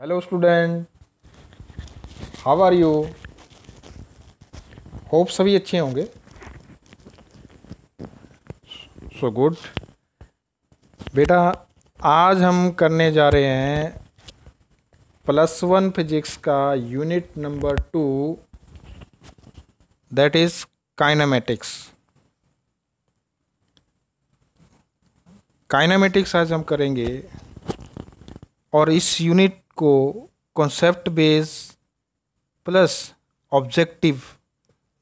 Hello student, how are you? Hope सभी अच्छे होंगे। So good. बेटा, आज हम करने जा रहे हैं +1 फिजिक्स का unit number 2, that is kinematics. Kinematics आज हम करेंगे और इस यूनिट को कॉन्सेप्ट बेस प्लस ऑब्जेक्टिव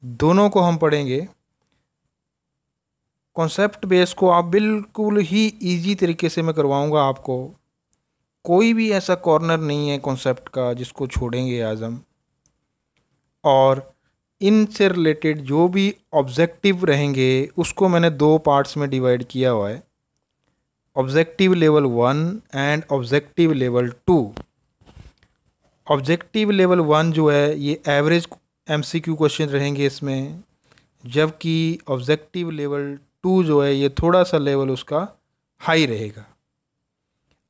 दोनों को हम पढ़ेंगे। कॉन्सेप्ट बेस को आप बिल्कुल ही इजी तरीके से मैं करवाऊंगा आपको। कोई भी ऐसा कॉर्नर नहीं है कॉन्सेप्ट का जिसको छोड़ेंगे आज हम। और इनसे रिलेटेड जो भी ऑब्जेक्टिव रहेंगे उसको मैंने 2 पार्ट्स में डिवाइड किया हुआ है, objective level 1 and objective level 2। Objective level 1 जो है ये एवरेज MCQ क्वेश्चन रहेंगे इसमें, जबकि ऑब्जेक्टिव लेवल 2 जो है ये थोड़ा सा लेवल उसका हाई रहेगा।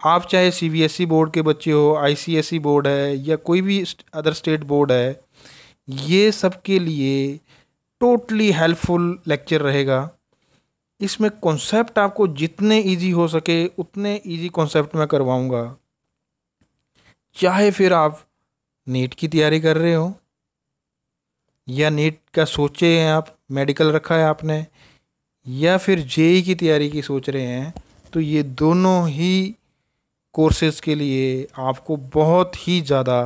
आप चाहे CBSE बोर्ड के बच्चे हो, ICSE बोर्ड है या कोई भी अदर स्टेट बोर्ड है, ये सब के लिए टोटली हेल्पफुल लेक्चर रहेगा। इसमें कॉन्सेप्ट आपको जितने इजी हो सके उतने इजी कॉन्सेप्ट मैं करवाऊंगा। चाहे फिर आप नीट की तैयारी कर रहे हो या नीट का सोचे हैं, आप मेडिकल रखा है आपने, या फिर JEE की तैयारी की सोच रहे हैं, तो ये दोनों ही कोर्सेज के लिए आपको बहुत ही ज़्यादा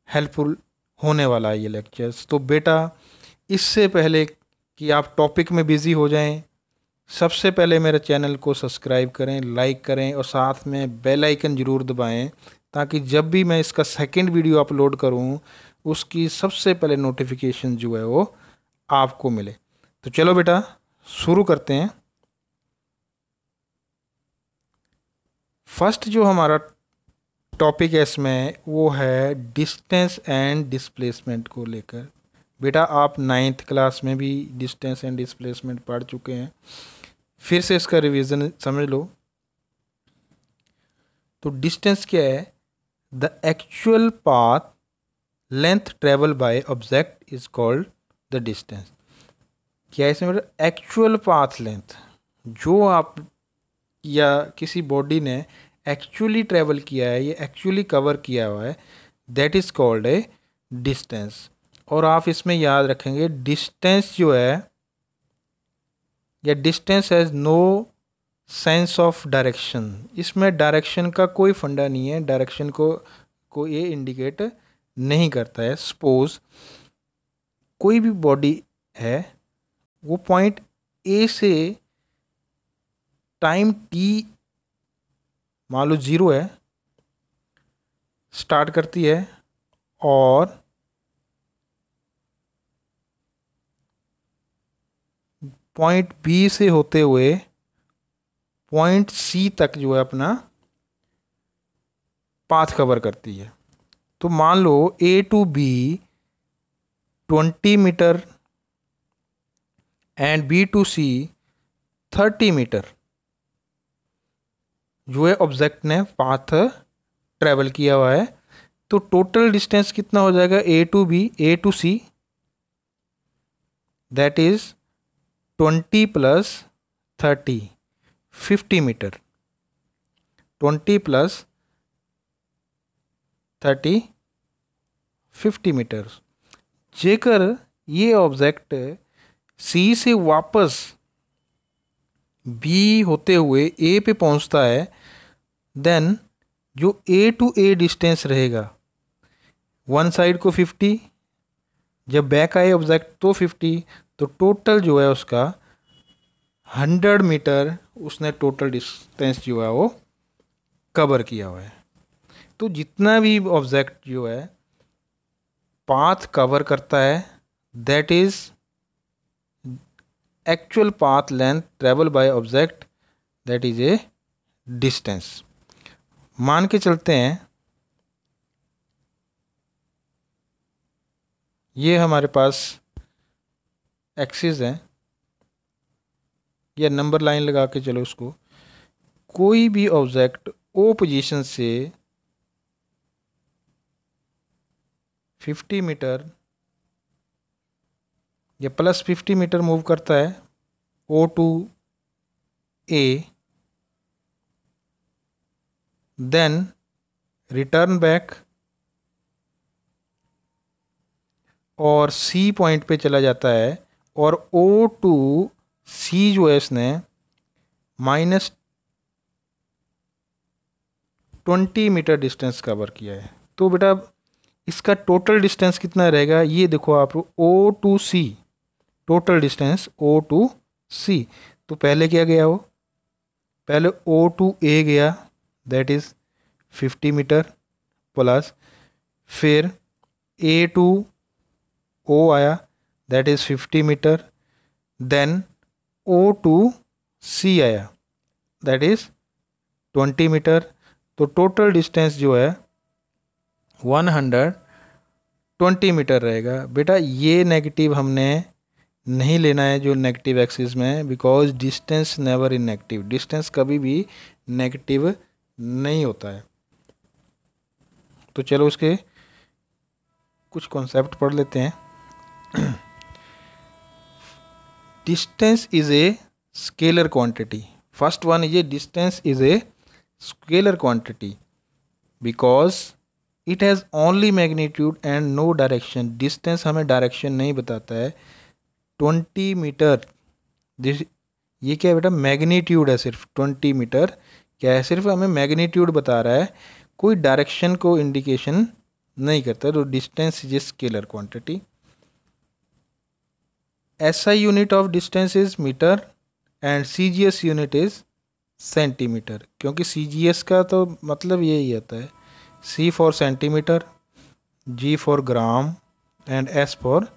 हेल्पफुल होने वाला है ये लेक्चर्स। तो बेटा, इससे पहले कि आप टॉपिक में बिज़ी हो जाएं, सबसे पहले मेरे चैनल को सब्सक्राइब करें, लाइक करें और साथ में बेल आइकन ज़रूर दबाएं, ताकि जब भी मैं इसका सेकंड वीडियो अपलोड करूं उसकी सबसे पहले नोटिफिकेशन जो है वो आपको मिले। तो चलो बेटा, शुरू करते हैं। फर्स्ट जो हमारा टॉपिक है इसमें वो है डिस्टेंस एंड डिस्प्लेसमेंट को लेकर। बेटा, आप 9th क्लास में भी डिस्टेंस एंड डिस्प्लेसमेंट पढ़ चुके हैं, फिर से इसका रिवीजन समझ लो। तो डिस्टेंस क्या है? The actual path length travel by object is called the distance. क्या है इसमें? एक्चुअल पाथ लेंथ जो आप या किसी बॉडी ने एक्चुअली ट्रेवल किया है, ये एक्चुअली कवर किया हुआ है, that is called a distance. और आप इसमें याद रखेंगे डिस्टेंस जो है, या distance has no sense of direction. इसमें डायरेक्शन का कोई फंडा नहीं है, डायरेक्शन को ये इंडिकेट नहीं करता है। सपोज कोई भी बॉडी है, वो पॉइंट A से टाइम T मान लो 0 है, स्टार्ट करती है और पॉइंट B से होते हुए पॉइंट C तक जो है अपना पाथ कवर करती है। तो मान लो A to B 20 metre and B to C 30 metre जो है ऑब्जेक्ट ने पाथ ट्रेवल किया हुआ है। तो टोटल डिस्टेंस कितना हो जाएगा? A to B, A to C, that is 20 + 30 50 metre. 20 + 30 50 metre. जेकर ये ऑब्जेक्ट C से वापस B होते हुए A पे पहुंचता है, देन जो A to A डिस्टेंस रहेगा, वन साइड को 50, जब बैक आए ऑब्जेक्ट तो 50, तो टोटल जो है उसका 100 मीटर उसने टोटल डिस्टेंस जो है वो कवर किया हुआ है। तो जितना भी ऑब्जेक्ट जो है पाथ कवर करता है, that is actual path length travel by object, that is a distance. मान के चलते हैं ये हमारे पास एक्सिस है, या नंबर लाइन लगा के चलो उसको। कोई भी ऑब्जेक्ट O पोजीशन से 50 मीटर या प्लस 50 मीटर मूव करता है O to A, then return back और C पॉइंट पे चला जाता है, और O टू C जो है इसने -20 मीटर डिस्टेंस कवर किया है। तो बेटा इसका टोटल डिस्टेंस कितना रहेगा, ये देखो आप, O to C, total distance O to C। तो पहले क्या गया वो, पहले O टू A गया, दैट इज़ 50 मीटर, प्लस फिर A टू O आया, that is 50 metre, then O to C आया, दैट इज़ 20 मीटर। तो टोटल डिस्टेंस जो है 120 मीटर रहेगा। बेटा ये नेगेटिव हमने नहीं लेना है जो नेगेटिव एक्सिस में है, because distance never in negative, distance कभी भी नेगेटिव नहीं होता है। तो चलो उसके कुछ कॉन्सेप्ट पढ़ लेते हैं। Distance is a scalar quantity. First one ये distance is a scalar quantity because it has only magnitude and no direction. Distance हमें डायरेक्शन नहीं बताता है। 20 मीटर ये क्या है बेटा, मैग्नीट्यूड है, सिर्फ 20 मीटर क्या है, सिर्फ हमें मैग्नीट्यूड बता रहा है, कोई डायरेक्शन को इंडिकेशन नहीं करता। तो distance is a scalar quantity. SI unit of distance is metre and CGS unit is centimetre, क्योंकि CGS का तो मतलब यही आता है, C for centimetre, G for gram and S for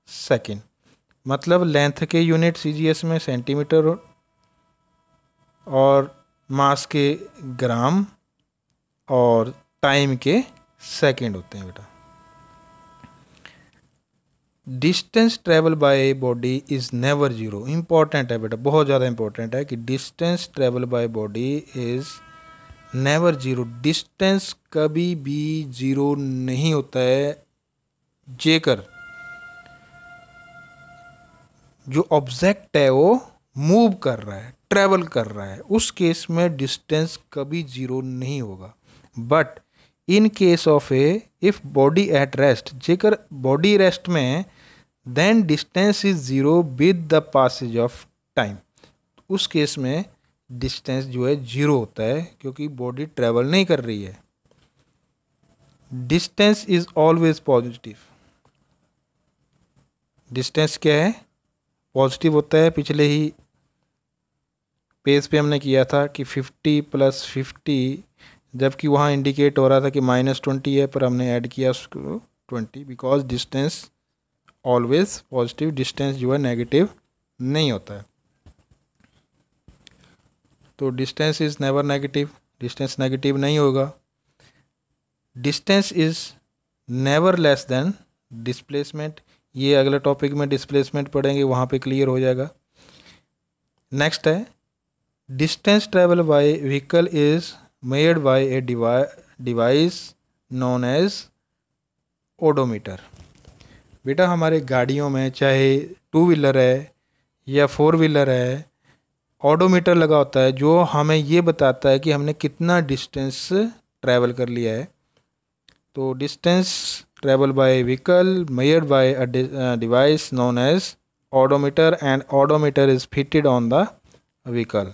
second. मतलब लेंथ के यूनिट CGS में सेंटीमीटर और मास के ग्राम और टाइम के सेकेंड होते हैं बेटा। Distance travel by body is never zero. Important है बेटा, बहुत ज़्यादा इम्पॉर्टेंट है कि distance travel by body is never zero. Distance कभी भी जीरो नहीं होता है, जेकर जो ऑब्जेक्ट है वो मूव कर रहा है, ट्रेवल कर रहा है, उस केस में डिस्टेंस कभी जीरो नहीं होगा। But in case of if body at rest, जेकर बॉडी रेस्ट में, then distance is zero with the passage of time. उस केस में डिस्टेंस जो है जीरो होता है, क्योंकि बॉडी ट्रेवल नहीं कर रही है। Distance is always positive. Distance क्या है, पॉजिटिव होता है। पिछले ही पेज पे हमने किया था कि 50 + 50, जबकि वहाँ इंडिकेट हो रहा था कि -20 है, पर हमने ऐड किया उसको 20, because distance always positive, distance जो है नेगेटिव नहीं होता है। तो distance is never negative, distance negative नहीं होगा। Distance is never less than displacement. ये अगले टॉपिक में डिस्प्लेसमेंट पढ़ेंगे, वहाँ पे क्लियर हो जाएगा। नेक्स्ट है distance travel by vehicle is made by a device known as odometer. बेटा हमारे गाड़ियों में चाहे 2 व्हीलर है या 4 व्हीलर है, ओडोमीटर लगा होता है जो हमें ये बताता है कि हमने कितना डिस्टेंस ट्रैवल कर लिया है। तो distance travel by vehicle measured by a device known as odometer and odometer is fitted on the vehicle.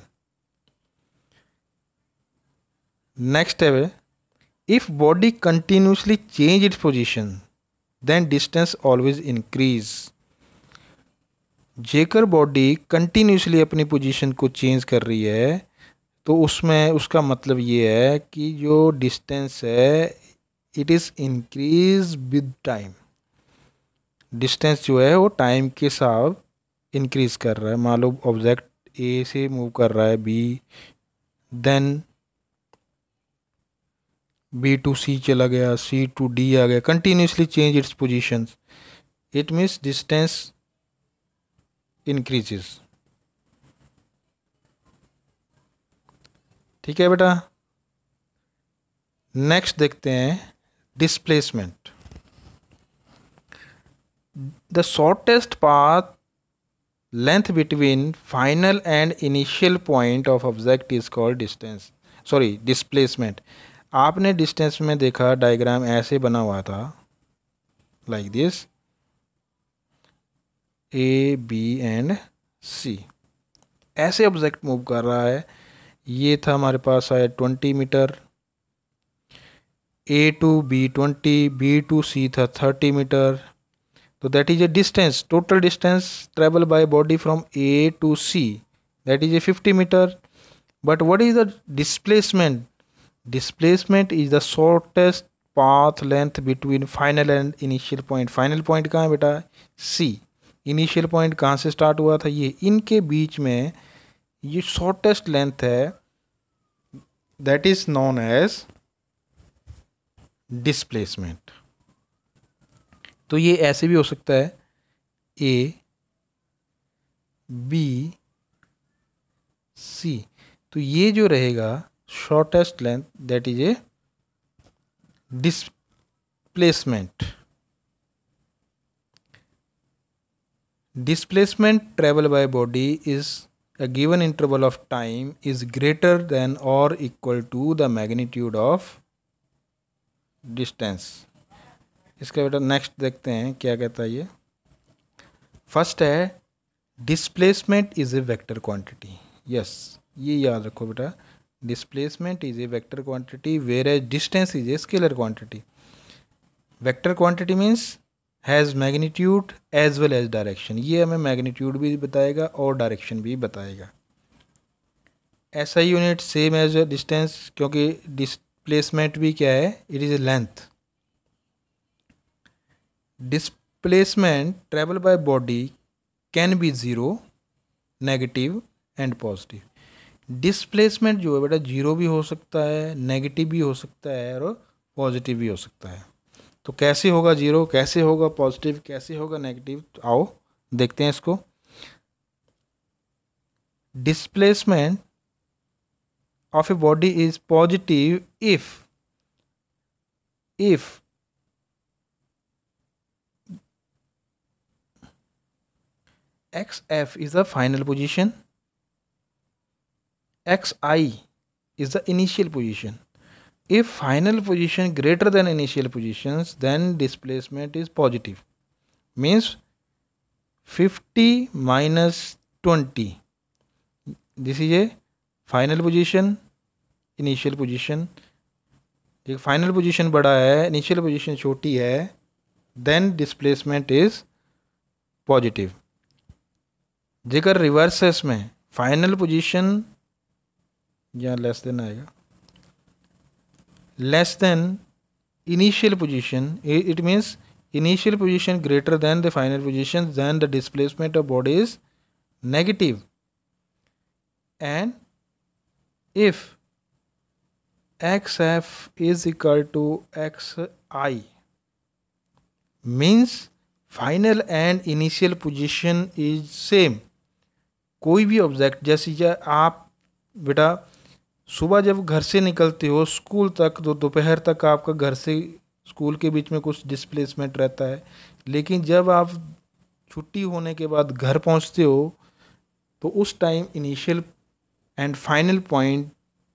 Next है if body continuously change its position then distance always increase. जेकर body continuously अपनी position को change कर रही है तो उसमें उसका मतलब ये है कि जो डिस्टेंस है it is increase with time. Distance जो है वो टाइम के साथ इंक्रीज कर रहा है। मान लो ऑब्जेक्ट ए से मूव कर रहा है बी, देन बी टू सी चला गया, सी टू डी आ गया, continuously change its position, it means distance increases. ठीक है बेटा। नेक्स्ट देखते हैं displacement. the shortest path length between final and initial point of object is called displacement. आपने डिस्टेंस में देखा डायग्राम ऐसे बना हुआ था, like this, A B and C, ऐसे ऑब्जेक्ट मूव कर रहा है। ये था हमारे पास है 20 metre, A to B 20, B to C था 30 मीटर। तो that is a distance, total distance travel by body from A to C, that is a 50 metre. But what is the displacement? Displacement is the shortest path length between final and initial point. Final point कहाँ है बेटा? सी। Initial point कहाँ से start हुआ था? ये। इनके बीच में ये शॉर्टेस्ट लेंथ है, that is known as displacement. तो ये ऐसे भी हो सकता है, ए बी सी। तो ये जो रहेगा shortest length, that is A displacement. Displacement travel by body is a given interval of time is greater than or equal to the magnitude of distance। इसका बेटा नेक्स्ट देखते हैं क्या कहता है ये। फर्स्ट है displacement is a vector quantity. Yes, ये याद रखो बेटा, displacement is a vector quantity whereas distance is a scalar quantity. Vector quantity means has magnitude as well as direction. ये हमें मैग्नीट्यूड भी बताएगा और डायरेक्शन भी बताएगा। ऐसा यूनिट सेम एज डिस्टेंस, क्योंकि डिस्प्लेसमेंट भी क्या है? It is a length. Displacement travel by body can be zero, negative and positive. Displacement जो है बेटा जीरो भी हो सकता है, नेगेटिव भी हो सकता है और पॉजिटिव भी हो सकता है। तो कैसे होगा जीरो, कैसे होगा पॉजिटिव, कैसे होगा नेगेटिव? तो आओ देखते हैं इसको। Displacement of a body is positive if xf is the final position, xi is the initial position. If final position greater than initial positions, then displacement is positive. Means 50 minus 20. This is a final position, initial position. एक final position बड़ा है, initial position छोटी है, then displacement is positive. जेकर reverse है इसमें, final position यहाँ less than आएगा, less than initial position, it means initial position greater than the final position, then the displacement of body is negative. And if xf is equal to xi means final and initial position is same. कोई भी object, जैसे आप बेटा सुबह जब घर से निकलते हो स्कूल तक, तो दोपहर तक आपका घर से स्कूल के बीच में कुछ डिस्प्लेसमेंट रहता है, लेकिन जब आप छुट्टी होने के बाद घर पहुंचते हो तो उस time initial and final point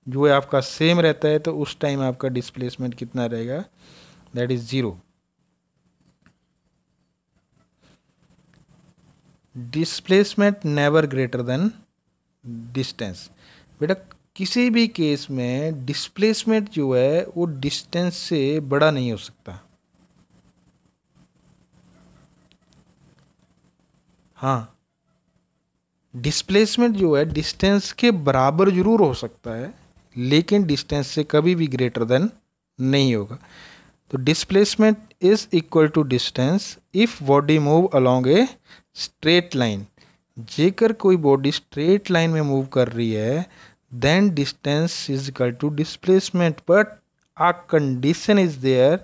जो है आपका सेम रहता है, तो उस टाइम आपका डिस्प्लेसमेंट कितना रहेगा? That is zero. Displacement never greater than distance. बेटा किसी भी केस में डिस्प्लेसमेंट जो है वो डिस्टेंस से बड़ा नहीं हो सकता। हाँ, डिस्प्लेसमेंट जो है डिस्टेंस के बराबर जरूर हो सकता है, लेकिन डिस्टेंस से कभी भी ग्रेटर देन नहीं होगा। तो displacement is equal to distance if body move along a straight line. जेकर कोई बॉडी स्ट्रेट लाइन में मूव कर रही है, then distance is equal to displacement, but a condition is there,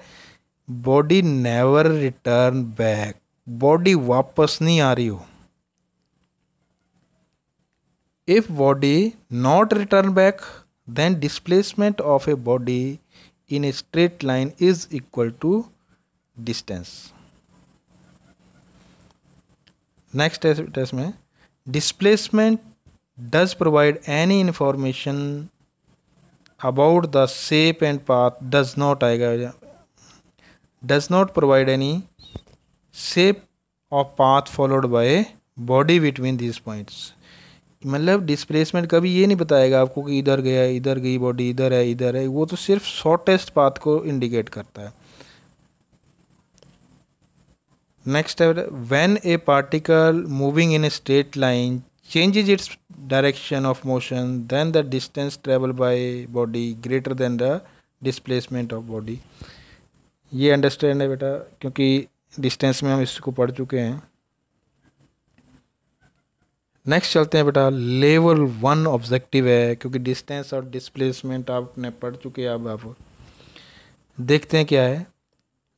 body never return back, body वापस नहीं आ रही हो। if body not return back, then displacement of a body in a straight line is equal to distance। Next test में displacement does provide any information about the shape and path, does not आएगा, does not provide any shape of path followed by body between this points. मतलब displacement कभी ये नहीं बताएगा आपको कि इधर गया, इधर गई बॉडी, इधर है, वो तो सिर्फ शॉर्टेस्ट पाथ को इंडिकेट करता है। नेक्स्ट है when a particle moving in a straight line changes its direction of motion then the distance travel by body greater than the displacement of body. ये अंडरस्टैंड है बेटा, क्योंकि डिस्टेंस में हम इसको पढ़ चुके हैं। नेक्स्ट चलते हैं बेटा, लेवल 1 ऑब्जेक्टिव है, क्योंकि डिस्टेंस और डिस्प्लेसमेंट आपने पढ़ चुके हैं। अब आप देखते हैं क्या है।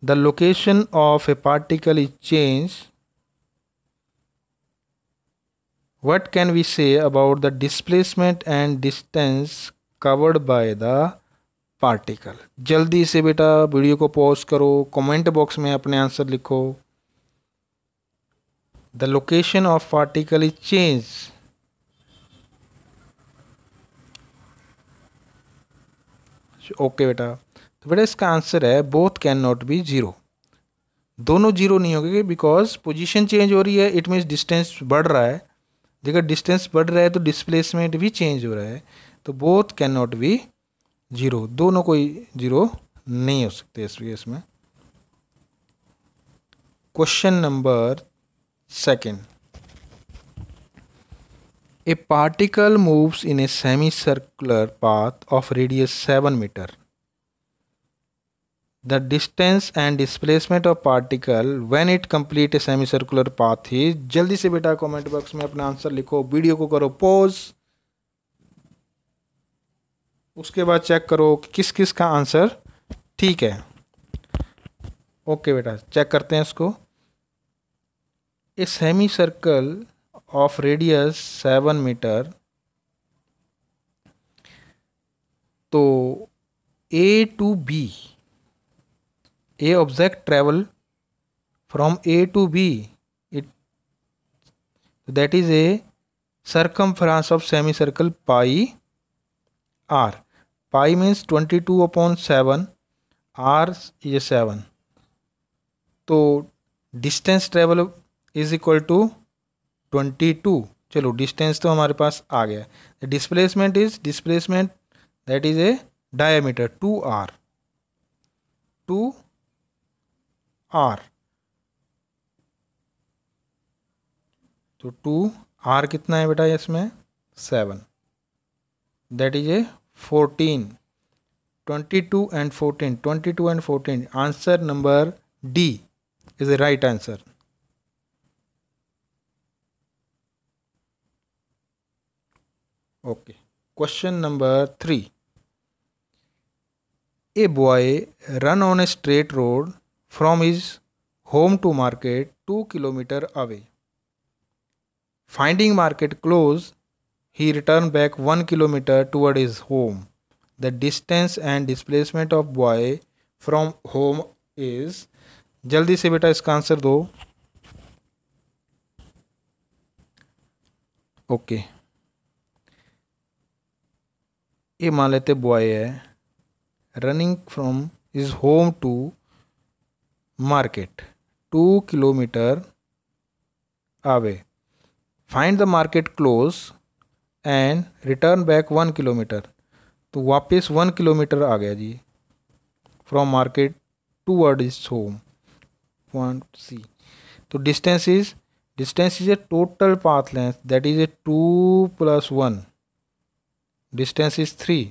The location of a particle is change, what can we say about the displacement and distance covered by the particle. जल्दी से बेटा वीडियो को पॉज करो, कमेंट बॉक्स में अपने आंसर लिखो। The location of particle is changed. Okay बेटा, तो बेटा इसका आंसर है both can not be zero. दोनों जीरो नहीं होंगे, बिकॉज पोजीशन चेंज हो रही है, इट मीन्स डिस्टेंस बढ़ रहा है। अगर डिस्टेंस बढ़ रहा है तो डिस्प्लेसमेंट भी चेंज हो रहा है, तो both can not be zero, दोनों कोई जीरो नहीं हो सकते इस केस में। Question number 2, a particle moves in a semicircular path of radius 7 meter. The distance and displacement of particle when it complete a semicircular path is, जल्दी से बेटा कमेंट बॉक्स में अपना आंसर लिखो, वीडियो को करो पॉज, उसके बाद चेक करो कि किस किस का आंसर ठीक है। ओके बेटा, चेक करते हैं इसको। A semi circle of radius 7 metre, तो A to B, a object travel from A to B, it that is a circumference of semi circle pi R. Pi means 22/7, R ये 7, तो distance travel is equal to 22। चलो distance तो हमारे पास आ गया। Displacement that is a diameter 2r, तो 2r कितना है बेटा इसमें 7, that is a 14। 22 and 14, answer number D is a right answer. Okay. Question number 3. A boy run on a straight road from his home to market 2 kilometers away. Finding market close, he returned back 1 kilometer toward his home. The distance and displacement of boy from home is, जल्दी से बेटा इसका answer दो। Okay, ये मान लेते boy है, running from is home to market 2 kilometre away, find the market close and return back 1 kilometre, तो वापस 1 किलोमीटर आ गया जी from market toward is home, point C. तो distance is a total path length, that is a 2 + 1, distance is 3,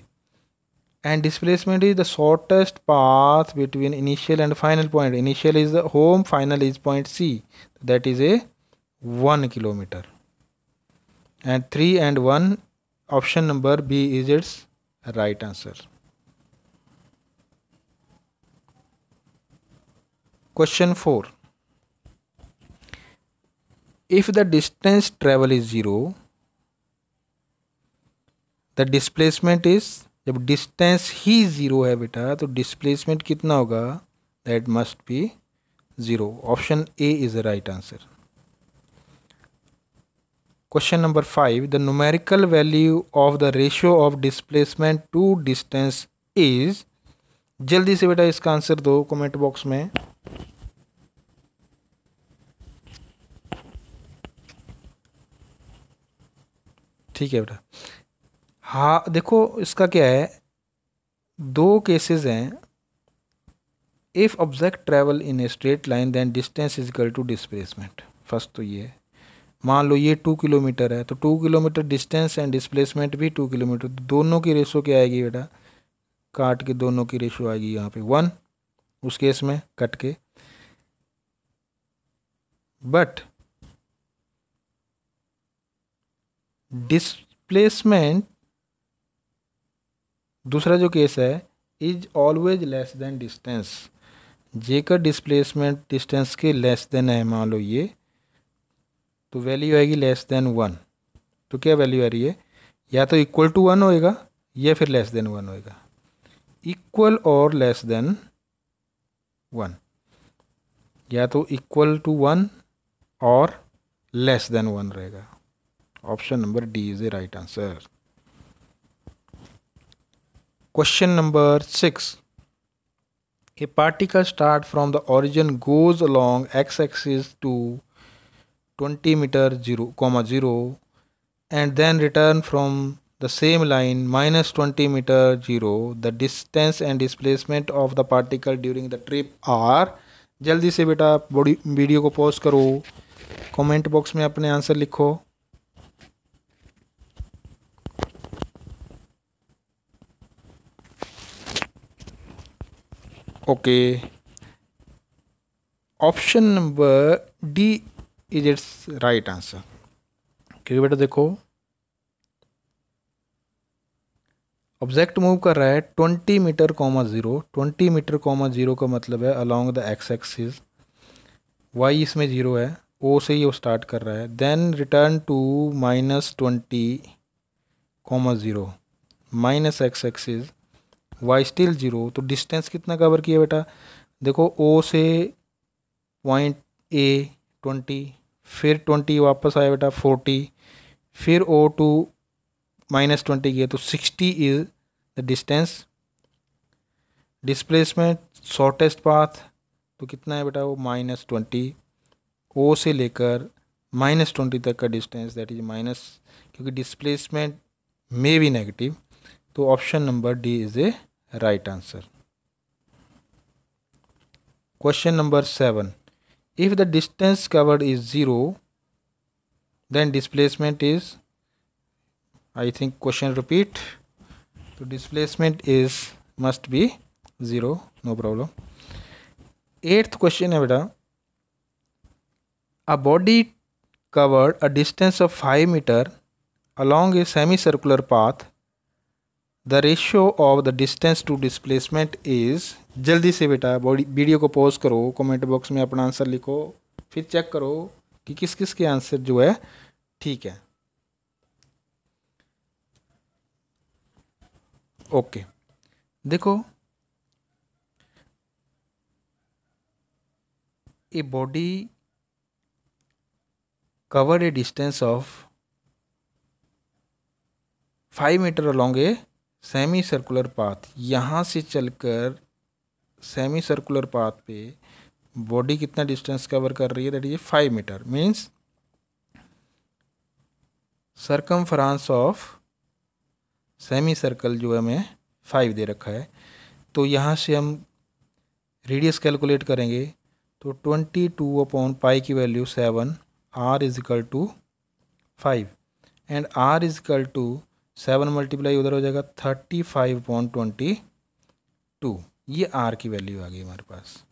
and displacement is the shortest path between initial and final point. Initial is the home, final is point C, that is a 1 kilometer, and 3 and 1, option number B is its right answer. Question 4. If the distance travel is 0, the displacement is, जब डिस्टेंस ही zero है बेटा तो displacement कितना होगा, that must be 0। Option A is the right answer. Question number 5, the numerical value of the ratio of displacement to distance is. जल्दी से बेटा इसका आंसर दो कमेंट बॉक्स में। ठीक है बेटा। हाँ देखो इसका क्या है, दो केसेस हैं। If object travel in a straight line then distance is equal to displacement. First तो ये, मान लो ये 2 किलोमीटर है तो 2 किलोमीटर डिस्टेंस एंड डिस्प्लेसमेंट भी 2 किलोमीटर, दोनों की रेशो क्या आएगी बेटा, काट के दोनों की रेशो आएगी यहाँ पे 1 उस केस में कट के। बट डिस्प्लेसमेंट दूसरा जो केस है is always less than distance. जे का डिस्प्लेसमेंट डिस्टेंस के लेस देन है, मान लो ये, तो वैल्यू आएगी लेस देन 1। तो क्या वैल्यू आ रही है, या तो इक्वल टू 1 होएगा या फिर लेस देन 1 होएगा। इक्वल और लेस देन 1, या तो इक्वल टू 1 और लेस देन 1 रहेगा। Option number D is the right answer. Question number 6, a particle start from the origin goes along x-axis to 20 meter 0, and then return from the same line minus 20 meter 0. The distance and displacement of the particle during the trip are। जल्दी से बेटा body video को pause करो, comment box में अपने answer लिखो। Okay, option number D is it's right answer. क्योंकि बेटा देखो ऑब्जेक्ट मूव कर रहा है 20 मीटर कॉमा 0, 20 मीटर कॉमा 0 का मतलब है along the X axis, Y इसमें 0 है, ओ से ही वो स्टार्ट कर रहा है। Then return to minus 20 comma 0 minus X axis, Y still 0। तो डिस्टेंस कितना कवर किया बेटा, देखो ओ से पॉइंट ए 20, फिर 20 वापस आया बेटा 40, फिर ओ टू माइनस 20 किया तो 60 is the distance. Displacement shortest path तो कितना है बेटा, वो माइनस 20। ओ से लेकर माइनस 20 तक का डिस्टेंस दैट इज माइनस, क्योंकि डिस्प्लेसमेंट में भी नेगेटिव। तो option number D is a right answer. Question number 7, if the distance covered is 0 then displacement is, I think question repeat, so displacement is must be 0, no problem। 8th question है बेटा, a body covered a distance of 5 meter along a semicircular path, the ratio of the distance to displacement is। जल्दी से बेटा body video को pause करो, comment box में अपना answer लिखो, फिर चेक करो कि किस किस के आंसर जो है ठीक है। ओके देखो, a body cover a distance of 5 metre along a semi circular path, यहाँ से चलकर सेमी सर्कुलर पाथ पे बॉडी कितना डिस्टेंस कवर कर रही है, that is 5 metre. Means circumference of semi circle जो है हमें 5 दे रखा है। तो यहाँ से हम रेडियस कैलकुलेट करेंगे तो 22 अपॉन पाई की value 7, R is equal to 5 and R is equal to 7 multiply उधर हो जाएगा 35/22। ये आर की वैल्यू आ गई हमारे पास।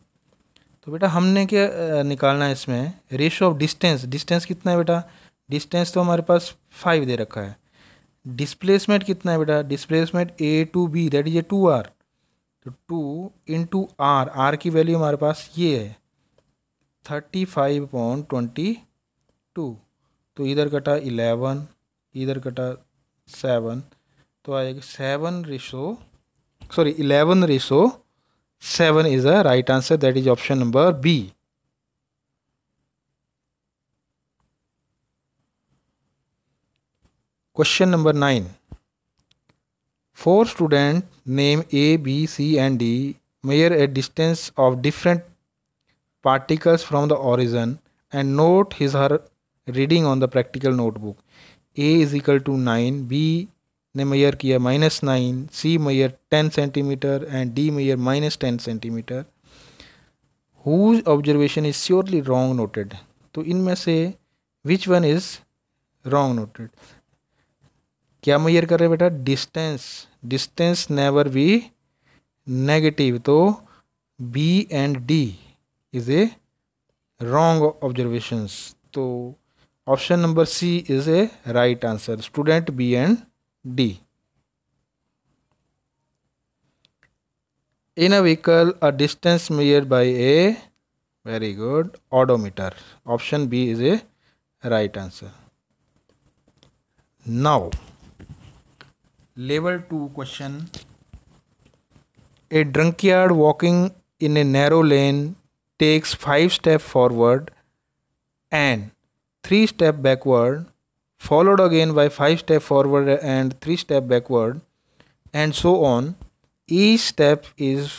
तो बेटा हमने क्या निकालना है इसमें, रेशियो ऑफ डिस्टेंस। डिस्टेंस कितना है बेटा, डिस्टेंस तो हमारे पास 5 दे रखा है। डिस्प्लेसमेंट कितना है बेटा, displacement A to B that is a 2r, तो 2 इंटू आर, आर की वैल्यू हमारे पास ये है 35/22। तो इधर कटा 11, इधर कटा 7, तो आएगा 11/7 is the right answer, that is option number B। Question number 9. 4 students, name A, B, C and D, measure a distance of different particles from the origin and note his her reading on the practical notebook. A is equal to 9, B ने measure किया -9, C measure 10 centimetre and D measure -10 centimetre. Whose observation is surely wrong noted? तो इनमें से which one is wrong noted? क्या measure कर रहे हैं बेटा? Distance. Distance never be negative, तो B and D is a wrong observations. तो option number C is a right answer. Student B and D. In a vehicle, a distance measured by a very good odometer. Option B is a right answer. Now, level 2 question. A drunkard walking in a narrow lane takes 5 steps forward and 3 steps backward, followed again by 5 steps forward and 3 steps backward, and so on. Each step is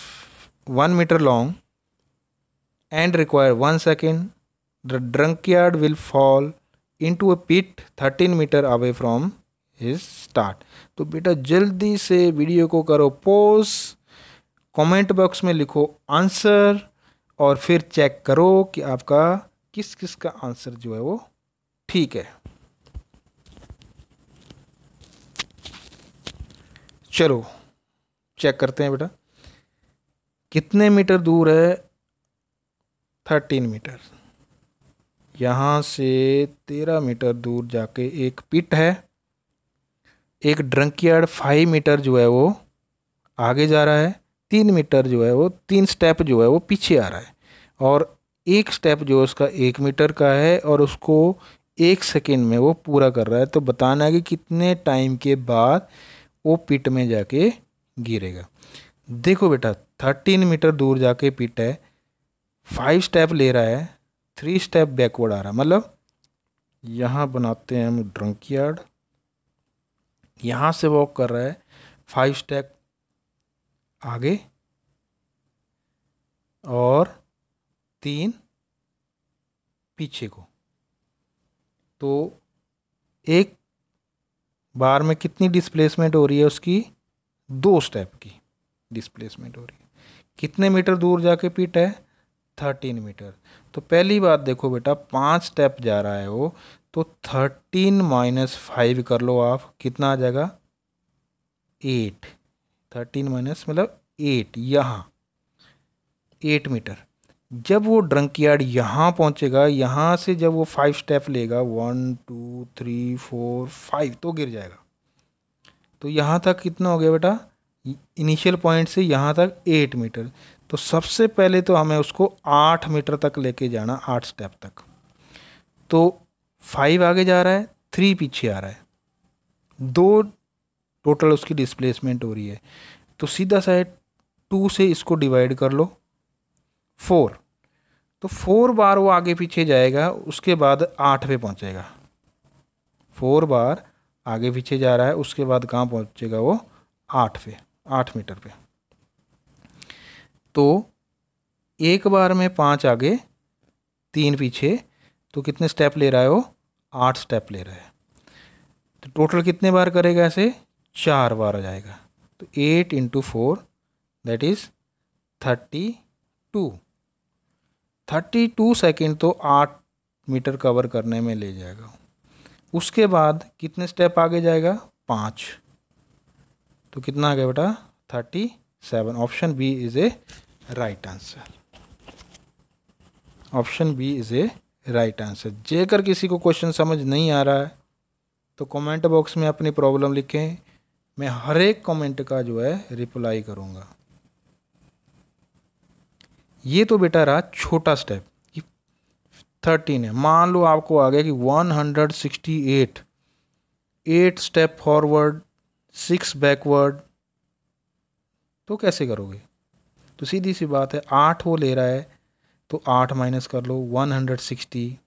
1 meter long and require 1 second. The drunkard will fall into a pit 13 meter away from his start. तो बेटा जल्दी से video को करो pause, comment box में लिखो answer और फिर चेक करो कि आपका किस किस का आंसर जो है वो ठीक है. चलो चेक करते हैं बेटा. कितने मीटर दूर है? 13 मीटर. यहाँ से 13 मीटर दूर जाके एक पिट है. एक ड्रंकयार्ड 5 मीटर जो है वो आगे जा रहा है. 3 मीटर जो है वो 3 स्टेप जो है वो पीछे आ रहा है. और एक स्टेप जो है उसका 1 मीटर का है और उसको 1 सेकेंड में वो पूरा कर रहा है. तो बताना है कि कितने टाइम के बाद वो पिट में जाके गिरेगा. देखो बेटा 13 मीटर दूर जाके पिट है, 5 स्टेप ले रहा है, 3 स्टेप बैकवर्ड आ रहा है. मतलब यहाँ बनाते हैं हम ड्रंकयार्ड. यहाँ से वॉक कर रहा है 5 स्टेप आगे और 3 पीछे को. तो एक बार में कितनी डिस्प्लेसमेंट हो रही है उसकी? 2 स्टेप की डिस्प्लेसमेंट हो रही है. कितने मीटर दूर जाके पिट है? 13 मीटर. तो पहली बात देखो बेटा 5 स्टेप जा रहा है वो, तो 13 माइनस 5 कर लो आप, कितना आ जाएगा? 8. 13 माइनस मतलब 8. यहाँ 8 मीटर. जब वो ड्रंकयार्ड यहाँ पहुँचेगा, यहाँ से जब वो 5 स्टेप लेगा 1 2 3 4 5 तो गिर जाएगा. तो यहाँ तक कितना हो गया बेटा? इनिशियल पॉइंट से यहाँ तक 8 मीटर. तो सबसे पहले तो हमें उसको 8 मीटर तक लेके जाना, 8 स्टेप तक. तो 5 आगे जा रहा है, 3 पीछे आ रहा है, 2 टोटल उसकी डिस्प्लेसमेंट हो रही है. तो सीधा सा 2 से इसको डिवाइड कर लो 4. तो 4 बार वो आगे पीछे जाएगा, उसके बाद 8 पे पहुँचेगा. 4 बार आगे पीछे जा रहा है, उसके बाद कहाँ पहुँचेगा वो? 8 पे, 8 मीटर पे. तो एक बार में 5 आगे 3 पीछे, तो कितने स्टेप ले रहा है वो? 8 स्टेप ले रहा है. तो टोटल कितने बार करेगा ऐसे? 4 बार आ जाएगा. तो 8 × 4 दैट इज़ 32. 32 सेकेंड तो 8 मीटर कवर करने में ले जाएगा. उसके बाद कितने स्टेप आगे जाएगा? 5. तो कितना आ गया बेटा? 37. Option B is a right answer. Option B is a right answer. जेकर किसी को क्वेश्चन समझ नहीं आ रहा है तो कमेंट बॉक्स में अपनी प्रॉब्लम लिखें. मैं हर एक कमेंट का जो है रिप्लाई करूँगा. ये तो बेटा रहा छोटा स्टेप. 13 है. मान लो आपको आ गया कि 168, 8 स्टेप फॉरवर्ड 6 बैकवर्ड, तो कैसे करोगे? तो सीधी सी बात है, 8 वो ले रहा है तो 8 माइनस कर लो. 168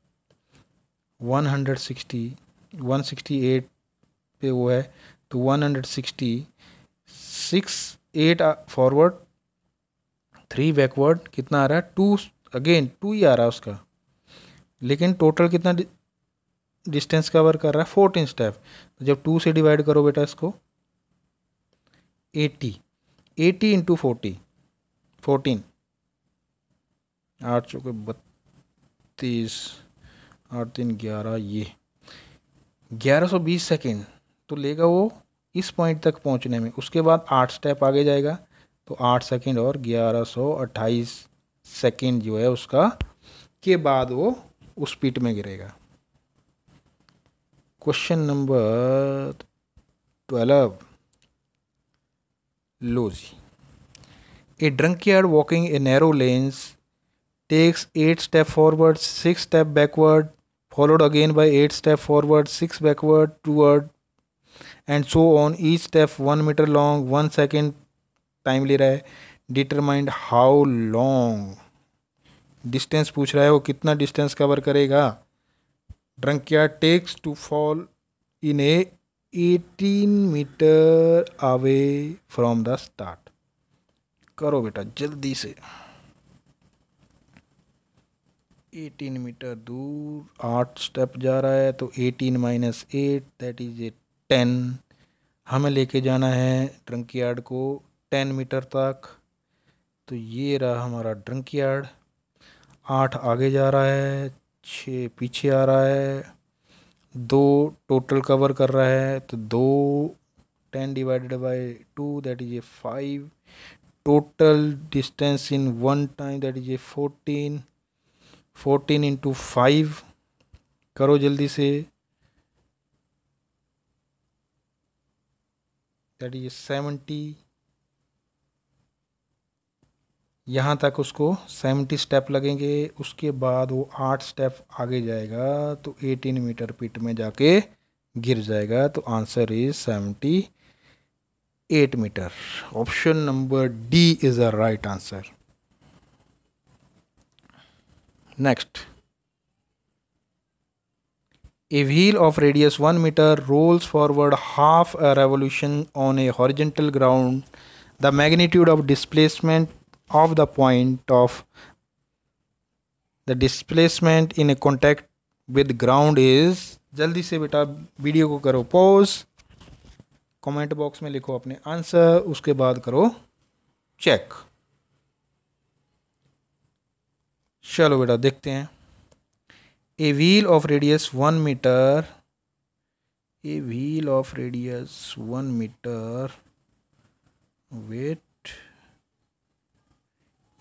पे वो है, तो 160, 6 8 फॉरवर्ड 3 बैकवर्ड, कितना आ रहा है 2, अगेन 2 ही आ रहा है उसका, लेकिन टोटल कितना डिस्टेंस कवर कर रहा है 14 स्टेप। तो जब 2 से डिवाइड करो बेटा इसको, 80 इंटू 14, 8 चौके 32, 8 3 11, ये 1120 सेकेंड तो लेगा वो इस पॉइंट तक पहुंचने में। उसके बाद 8 स्टेप आगे जाएगा, तो 8 सेकेंड और 1128 सेकेंड जो है उसका के बाद वो उस पिट में गिरेगा। क्वेश्चन नंबर 12, लो जी। A drunkard walking a narrow lanes takes 8 step forward, 6 step backward, followed again by 8 step forward, 6 backward toward, and so on. Each step 1 meter long, 1 second time ले रहा है। डिटरमाइंड हाउ लॉन्ग, डिस्टेंस पूछ रहा है वो कितना distance cover करेगा। Drunkard takes to fall in a 18 metre away from the start. करो बेटा जल्दी से, 18 मीटर दूर 8 स्टेप जा रहा है, तो 18 माइनस 8 दैट इज ए 10। हमें लेके जाना है ड्रंकयार्ड को 10 मीटर तक। तो ये रहा हमारा ड्रंकयार्ड, 8 आगे जा रहा है, 6 पीछे आ रहा है, 2 टोटल कवर कर रहा है, तो 2 10 divided by 2 that is A 5। Total distance in 1 time that is a 14 into 5, करो जल्दी से, दैट इज 70। यहाँ तक उसको 70 स्टेप लगेंगे, उसके बाद वो 8 स्टेप आगे जाएगा, तो 18 मीटर पिट में जाके गिर जाएगा। तो answer is 78 metre. Option number D is the right answer. Next, a wheel of radius 1 meter rolls forward half a revolution on a horizontal ground. The magnitude of displacement of the point of the displacement in a contact with ground is, जल्दी से बेटा video को करो pause, comment box में लिखो अपने answer, उसके बाद करो चेक। चलो बेटा देखते हैं। A wheel of radius 1 meter, a wheel of radius 1 meter, wait,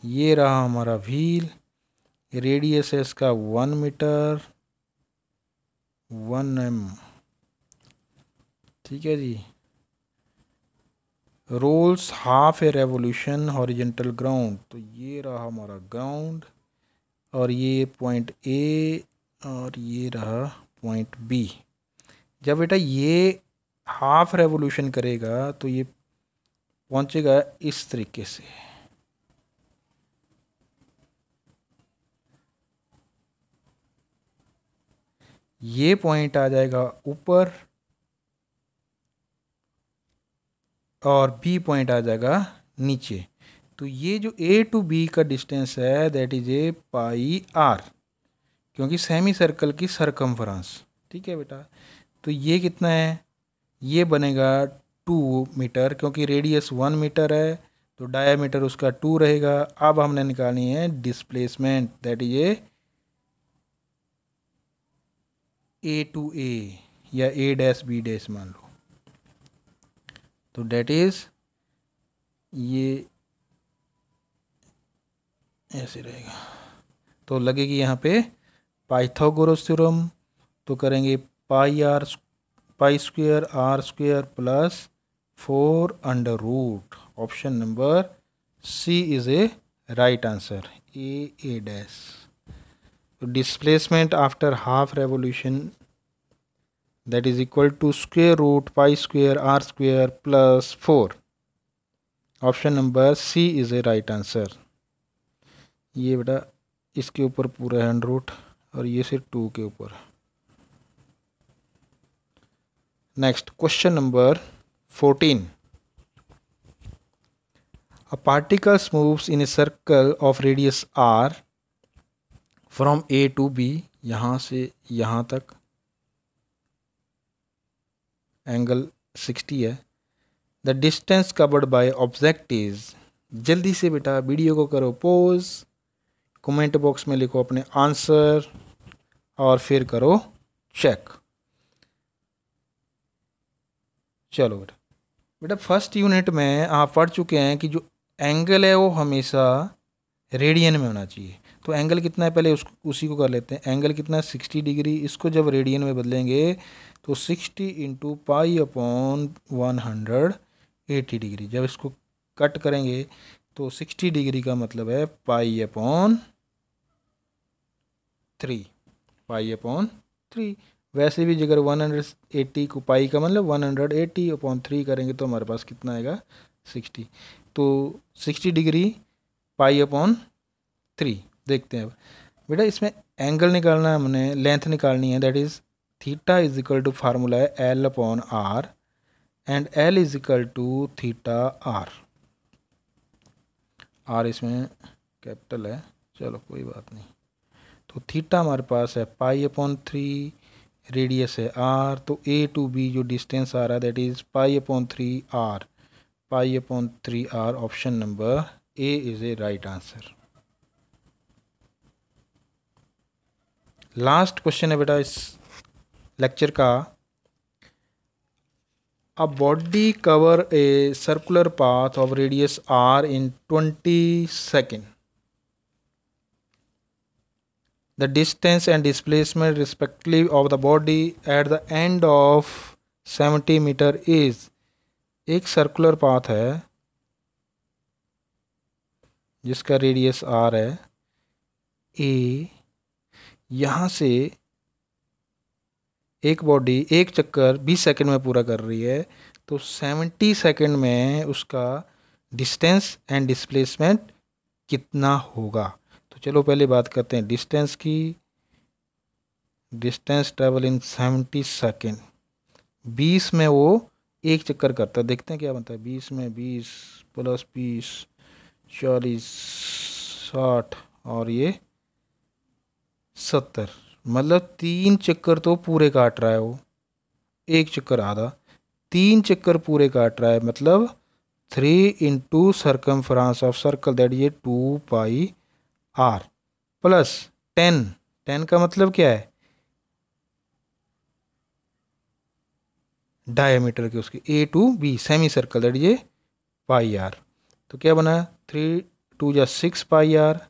ये रहा हमारा व्हील, रेडियस है इसका 1 मीटर, 1 m, ठीक है जी। Rolls half a revolution horizontal ground, तो ये रहा हमारा ग्राउंड, और ये पॉइंट ए, और ये रहा पॉइंट बी। जब बेटा ये हाफ रेवोल्यूशन करेगा तो ये पहुंचेगा इस तरीके से, ये पॉइंट आ जाएगा ऊपर और बी पॉइंट आ जाएगा नीचे। तो ये जो ए टू बी का डिस्टेंस है that is a pi R, क्योंकि सेमी सर्कल की सरकमफ्रेंस, ठीक है बेटा। तो ये कितना है, ये बनेगा 2 मीटर, क्योंकि रेडियस 1 मीटर है तो डायामीटर उसका 2 रहेगा। अब हमने निकालनी है displacement that is A to A या ए डैश बी डैश मान लो, तो डेट इज ये ऐसे रहेगा। तो लगेगी यहाँ पे पाइथागोरस थ्योरम, तो करेंगे pi square R square plus 4 under root. Option number C is a right answer, A dash. तो displacement after half revolution that is equal to square root pi square R square plus 4। Option number C is a right answer. ये बेटा इसके ऊपर पूरा है root, और ये सिर्फ 2 के ऊपर। Next question number 14. A particle moves in a circle of radius r from A to B. यहाँ से यहाँ तक एंगल 60 है. The distance covered by object is. जल्दी से बेटा वीडियो को करो पॉज, कमेंट बॉक्स में लिखो अपने आंसर और फिर करो चेक. चलो बेटा, बेटा फर्स्ट यूनिट में आप पढ़ चुके हैं कि जो एंगल है वो हमेशा रेडियन में होना चाहिए. तो एंगल कितना है पहले उसी को कर लेते हैं. एंगल कितना है 60 डिग्री. इसको जब रेडियन में बदलेंगे तो 60 इंटू पाई अपॉन 180 डिग्री. जब इसको कट करेंगे तो 60 डिग्री का मतलब है पाई अपॉन 3. पाई अपॉन 3. वैसे भी अगर 180 को पाई का मतलब 180 अपॉन 3 करेंगे तो हमारे पास कितना आएगा 60. तो 60 डिग्री पाई अपॉन 3. देखते हैं अब बेटा, इसमें एंगल निकालना है, हमने लेंथ निकालनी है. That is theta is equal to formula है L upon R and L is equal to theta R. R इसमें कैपिटल है, चलो कोई बात नहीं. तो थीटा हमारे पास है पाई अपॉन 3, रेडियस है आर. तो ए टू बी जो डिस्टेंस आ रहा है that is pi upon 3 R. Pi upon 3 R. Option number A is A right answer. Last question है बेटा इस लेक्चर का. A body cover a circular path of radius R in 20 second. The distance and displacement respectively of the body at the end of 70 metre is. एक circular path है जिसका radius are है. ए यहाँ से एक बॉडी एक चक्कर 20 सेकंड में पूरा कर रही है. तो 70 सेकंड में उसका डिस्टेंस एंड डिस्प्लेसमेंट कितना होगा. तो चलो पहले बात करते हैं डिस्टेंस की. Distance travel in 70 second. 20 में वो एक चक्कर करता है. देखते हैं क्या बनता है. 20 में 20 प्लस 20 40 60 और ये 70. मतलब 3 चक्कर तो पूरे काट रहा है वो. एक चक्कर आधा. 3 चक्कर पूरे काट रहा है मतलब 3 into circumference of circle that ये 2 पाई आर प्लस 10. 10 का मतलब क्या है डायमीटर के उसके A to B semi circle that ये पाई आर. तो क्या बना 3 2 जा 6 pi R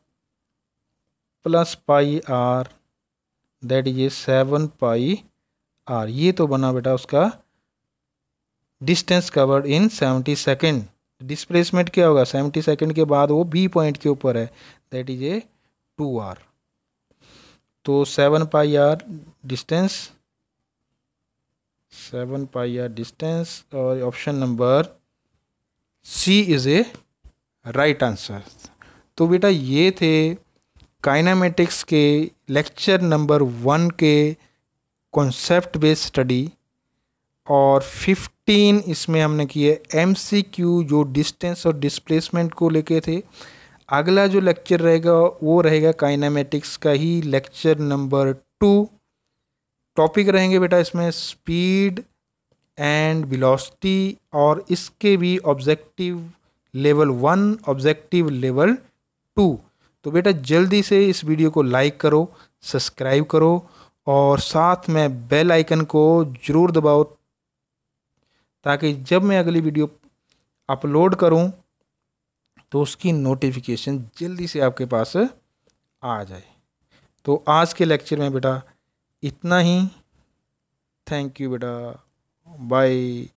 plus pi R that ये 7 पाई आर. ये तो बना बेटा उसका distance covered in 70 second. Displacement क्या होगा 70 सेकेंड के बाद वो बी पॉइंट के ऊपर है दैट इज ए 2 आर. तो 7 pi R distance. 7 pi R distance और option number C is a right answer. तो बेटा ये थे काइनेमेटिक्स के लेक्चर नंबर 1 के कॉन्सेप्ट बेस्ड स्टडी. और 15 इसमें हमने किए MCQ जो डिस्टेंस और डिस्प्लेसमेंट को लेके थे. अगला जो लेक्चर रहेगा वो रहेगा काइनेमेटिक्स का ही लेक्चर नंबर 2. टॉपिक रहेंगे बेटा इसमें स्पीड एंड वेलोसिटी और इसके भी ऑब्जेक्टिव लेवल 1 ऑब्जेक्टिव लेवल 2. तो बेटा जल्दी से इस वीडियो को लाइक करो, सब्सक्राइब करो और साथ में बेल आइकन को ज़रूर दबाओ ताकि जब मैं अगली वीडियो अपलोड करूं तो उसकी नोटिफिकेशन जल्दी से आपके पास आ जाए. तो आज के लेक्चर में बेटा इतना ही. थैंक यू बेटा. बाय.